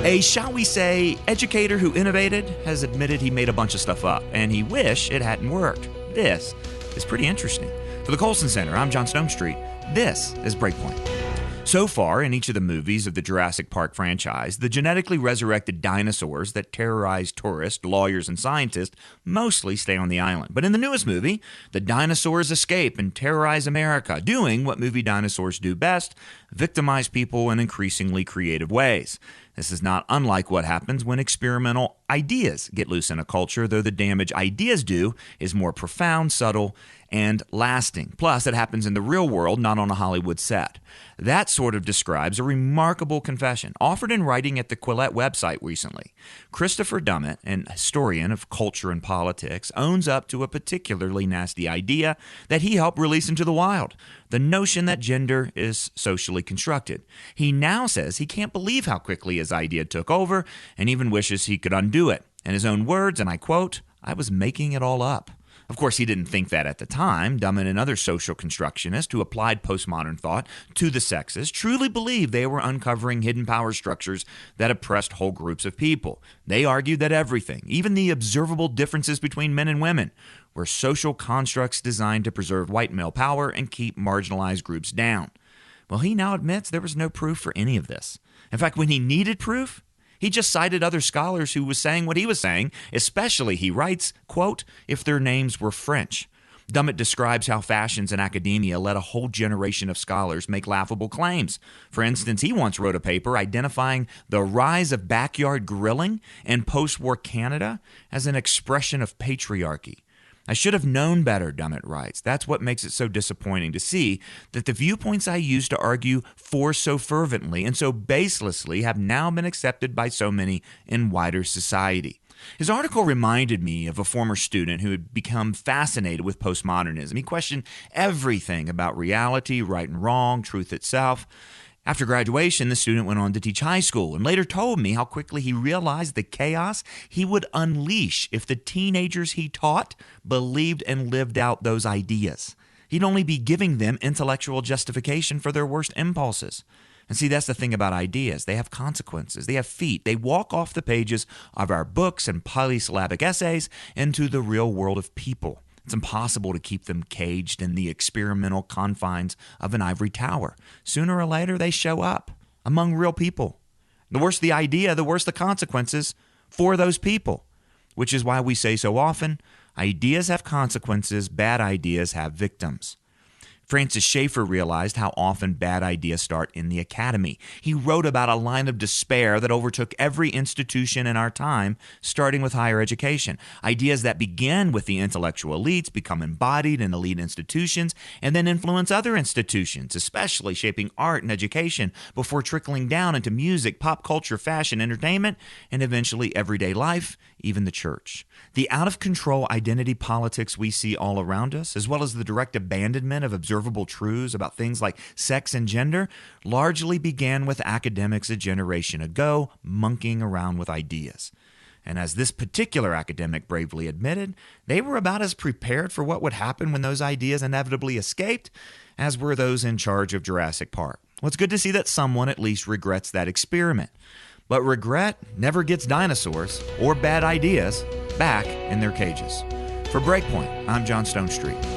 A, shall we say, educator who innovated has admitted he made a bunch of stuff up, and he wish it hadn't worked. This is pretty interesting. For the Colson Center, I'm John Stonestreet. This is Breakpoint. So far, in each of the movies of the Jurassic Park franchise, the genetically resurrected dinosaurs that terrorize tourists, lawyers, and scientists mostly stay on the island. But in the newest movie, the dinosaurs escape and terrorize America, doing what movie dinosaurs do best, victimize people in increasingly creative ways. This is not unlike what happens when experimental ideas get loose in a culture, though the damage ideas do is more profound, subtle, and lasting. Plus, it happens in the real world, not on a Hollywood set. That sort of describes a remarkable confession offered in writing at the Quillette website recently. Christopher Dummitt, an historian of culture and politics, owns up to a particularly nasty idea that he helped release into the wild, the notion that gender is socially constructed. He now says he can't believe how quickly his idea took over and even wishes he could undo it. In his own words, and I quote, "I was making it all up." Of course, he didn't think that at the time. Dummitt and other social constructionists who applied postmodern thought to the sexes truly believed they were uncovering hidden power structures that oppressed whole groups of people. They argued that everything, even the observable differences between men and women, were social constructs designed to preserve white male power and keep marginalized groups down. Well, he now admits there was no proof for any of this. In fact, when he needed proof, he just cited other scholars who was saying what he was saying, especially, he writes, quote, if their names were French. Dummitt describes how fashions in academia let a whole generation of scholars make laughable claims. For instance, he once wrote a paper identifying the rise of backyard grilling in post-war Canada as an expression of patriarchy. I should have known better, Dummitt writes. That's what makes it so disappointing to see that the viewpoints I used to argue for so fervently and so baselessly have now been accepted by so many in wider society. His article reminded me of a former student who had become fascinated with postmodernism. He questioned everything about reality, right and wrong, truth itself. After graduation, the student went on to teach high school and later told me how quickly he realized the chaos he would unleash if the teenagers he taught believed and lived out those ideas. He'd only be giving them intellectual justification for their worst impulses. And see, that's the thing about ideas. They have consequences. They have feet. They walk off the pages of our books and polysyllabic essays into the real world of people. It's impossible to keep them caged in the experimental confines of an ivory tower. Sooner or later, they show up among real people. The worse the idea, the worse the consequences for those people, which is why we say so often, ideas have consequences, bad ideas have victims. Francis Schaeffer realized how often bad ideas start in the academy. He wrote about a line of despair that overtook every institution in our time, starting with higher education. Ideas that begin with the intellectual elites, become embodied in elite institutions, and then influence other institutions, especially shaping art and education, before trickling down into music, pop culture, fashion, entertainment, and eventually everyday life, even the church. The out-of-control identity politics we see all around us, as well as the direct abandonment of observable truths about things like sex and gender, largely began with academics a generation ago monkeying around with ideas. And as this particular academic bravely admitted, they were about as prepared for what would happen when those ideas inevitably escaped as were those in charge of Jurassic Park. Well, it's good to see that someone at least regrets that experiment. But regret never gets dinosaurs or bad ideas back in their cages. For Breakpoint, I'm John Stonestreet.